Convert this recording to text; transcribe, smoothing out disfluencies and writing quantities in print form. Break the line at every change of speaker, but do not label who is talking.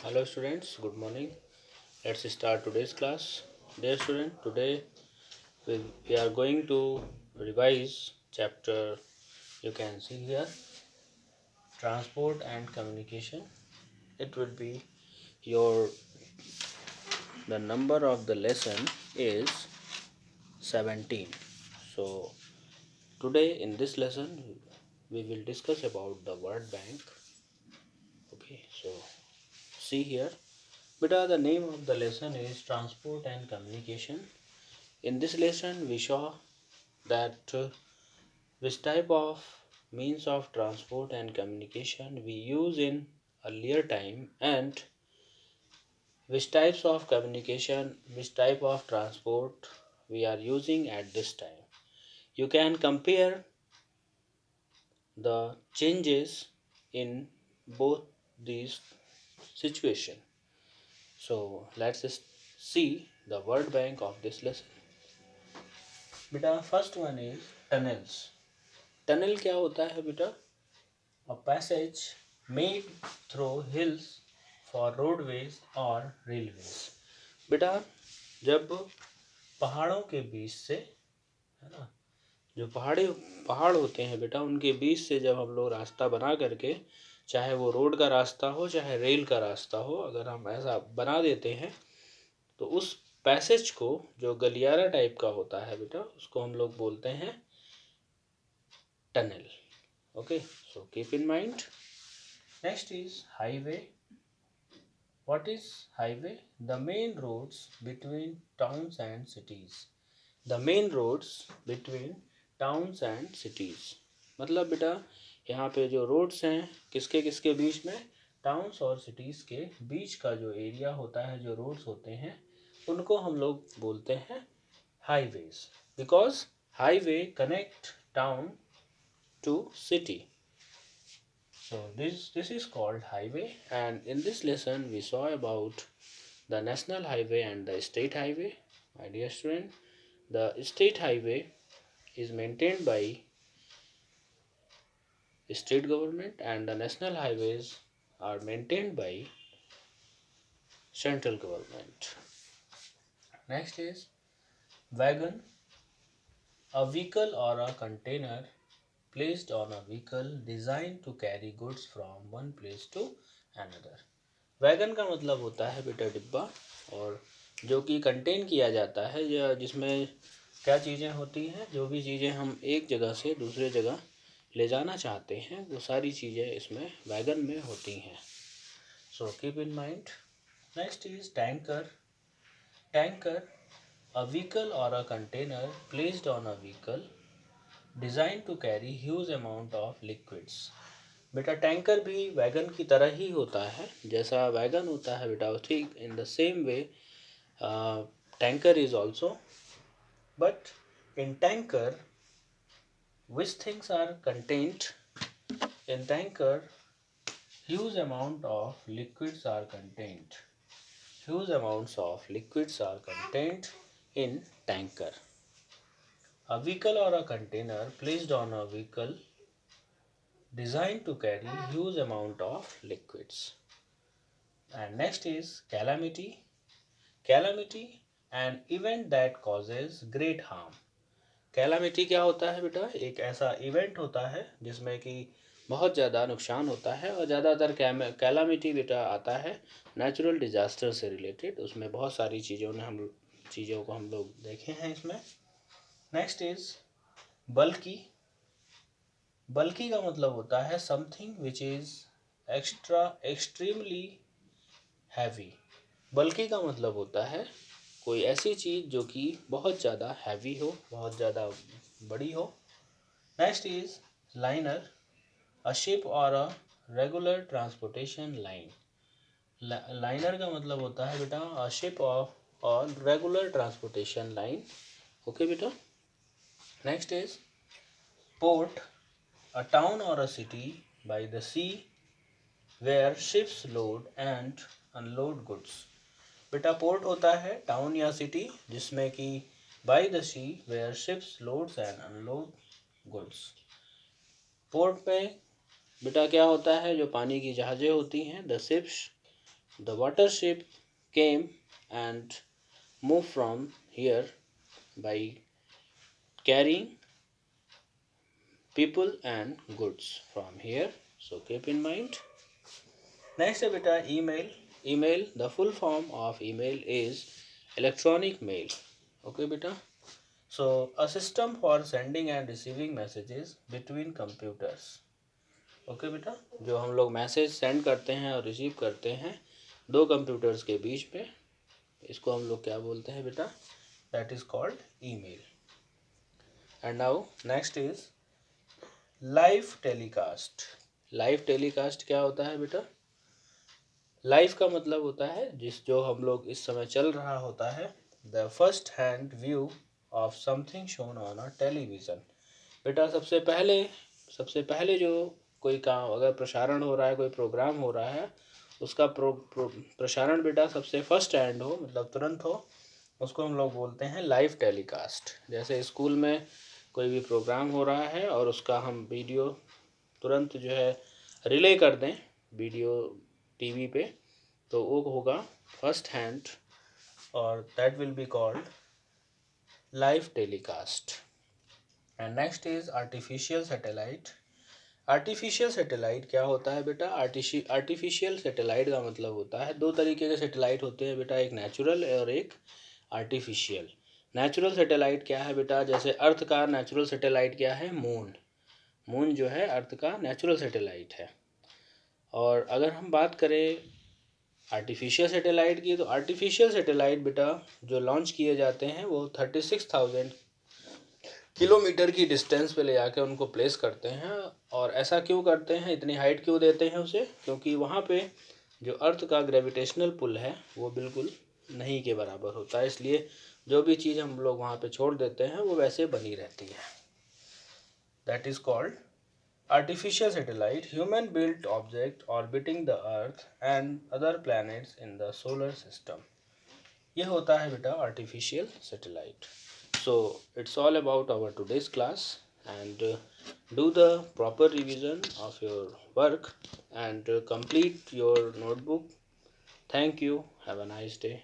Hello students, good morning. Let's start today's class. Dear student, today we are going to revise chapter you can see here, transport and communication. It will be your the number of the lesson is 17. So today in this lesson we will discuss about the word bank. Okay, so see here. Beta, the name of the lesson is transport and communication. In this lesson, we saw that which type of means of transport and communication we use in earlier time and which types of communication, which type of transport we are using at this time. You can compare the changes in both these situation. So let's see the word bank of this lesson. बेटा first one is tunnels. Tunnel क्या होता है बेटा? A passage made through hills for roadways और railways. बेटा जब पहाड़ों के बीच से, है ना, जो पहाड़ होते हैं बेटा, उनके बीच से जब हम लोग रास्ता बना करके, चाहे वो रोड का रास्ता हो चाहे रेल का रास्ता हो, अगर हम ऐसा बना देते हैं तो उस पैसेज को, जो गलियारा टाइप का होता है बेटा, उसको हम लोग बोलते हैं tunnel. Okay, so keep in mind. Next is highway. What is highway? The main roads between towns and cities. The main roads between towns and cities. मतलब बेटा यहाँ पे जो रोड्स हैं किसके किसके बीच में? टाउन्स और सिटीज़ के बीच का जो एरिया होता है, जो रोड्स होते हैं, उनको हम लोग बोलते हैं highways. Because highway connect town to city. So this is called highway, and in this lesson we saw about the national highway and the state highway. My dear student, the state highway is maintained by state government and the national highways are maintained by central government. Next is wagon. A vehicle or a container placed on a vehicle designed to carry goods from one place to another. Wagon का मतलब होता है बेटा डिब्बा, और जो कि contain किया जाता है, या जिसमें क्या चीज़ें होती हैं, जो भी चीज़ें हम एक जगह से दूसरे जगह ले जाना चाहते हैं, वो सारी चीज़ें इसमें वैगन में होती हैं. So keep in mind. Next is tanker. Tanker, a vehicle or a container placed on a vehicle designed to carry huge amount of liquids. बेटा टैंकर भी वैगन की तरह ही होता है. जैसा वैगन होता है बेटा, ठीक in the same way tanker is also. But in tanker which things are contained? In tanker, huge amount of liquids are contained. Huge amounts of liquids are contained in tanker. A vehicle or a container placed on a vehicle designed to carry huge amount of liquids. And next is calamity. Calamity, an event that causes great harm. Calamity क्या होता है बेटा? एक ऐसा event होता है जिसमें कि बहुत ज़्यादा नुकसान होता है, और ज़्यादातर कैलामिटी बेटा आता है नेचुरल डिजास्टर से रिलेटेड. उसमें बहुत सारी चीज़ों को हम लोग देखे हैं इसमें. नेक्स्ट इज बल्कि. बल्कि का मतलब होता है something which is extremely heavy. बल्कि का मतलब होता है कोई ऐसी चीज़ जो कि बहुत ज़्यादा हैवी हो, बहुत ज़्यादा बड़ी हो. Next is liner. A ship और a regular transportation line. Liner का मतलब होता है बेटा अ शिप और रेगुलर ट्रांसपोर्टेशन लाइन. ओके बेटा. Next is port. A town और a city by the sea where ships load and unload goods. बेटा पोर्ट होता है टाउन या सिटी जिसमें कि by the sea where ships loads and unload goods. Port में बेटा क्या होता है? जो पानी की जहाज़ें होती हैं, the ships The water ship came and moved from here by carrying people and goods from here. So keep in mind. Next है बेटा email. Email, the full form of email is electronic mail. Okay बेटा. So a system for sending and receiving messages between computers. Okay बेटा, जो हम लोग message send करते हैं और रिसीव करते हैं दो कंप्यूटर्स के बीच में, इसको हम लोग क्या बोलते हैं बेटा? That is called email. And now next is live telecast. Live telecast क्या होता है बेटा? लाइव का मतलब होता है जिस जो हम लोग इस समय चल रहा होता है, the first hand view of something shown on a television. बेटा सबसे पहले जो कोई काम अगर प्रसारण हो रहा है, कोई प्रोग्राम हो रहा है, उसका प्रसारण बेटा सबसे फर्स्ट हैंड हो, मतलब तुरंत हो, उसको हम लोग बोलते हैं लाइव टेलीकास्ट. जैसे स्कूल में कोई भी प्रोग्राम हो रहा है और उसका हम वीडियो तुरंत जो है रिले कर दें वीडियो टीवी पे, तो वो होगा फर्स्ट हैंड और that will be called live telecast. And next is artificial satellite. Artificial satellite क्या होता है बेटा? आर्टिफिशियल सैटेलाइट का मतलब होता है, दो तरीके के सैटेलाइट होते हैं बेटा, एक नेचुरल और एक आर्टिफिशियल. नेचुरल सैटेलाइट क्या है बेटा? जैसे अर्थ का नेचुरल सैटेलाइट क्या है? मून. मून जो है अर्थ का नेचुरल सैटेलाइट है. और अगर हम बात करें आर्टिफिशियल सैटेलाइट की, तो आर्टिफिशियल सैटेलाइट बेटा जो लॉन्च किए जाते हैं वो 36,000 किलोमीटर की डिस्टेंस पे ले जाके उनको प्लेस करते हैं. और ऐसा क्यों करते हैं, इतनी हाइट क्यों देते हैं उसे? क्योंकि वहाँ पे जो अर्थ का ग्रेविटेशनल पुल है वो बिल्कुल नहीं के बराबर होता है, इसलिए जो भी चीज़ हम लोग वहाँ पे छोड़ देते हैं वो वैसे बनी रहती है. That is called artificial satellite, human built object orbiting the earth and other planets in the solar system. ये होता है बेटा artificial satellite. So it's all about our today's class, and do the proper revision of your work and complete your notebook. Thank you. Have a nice day.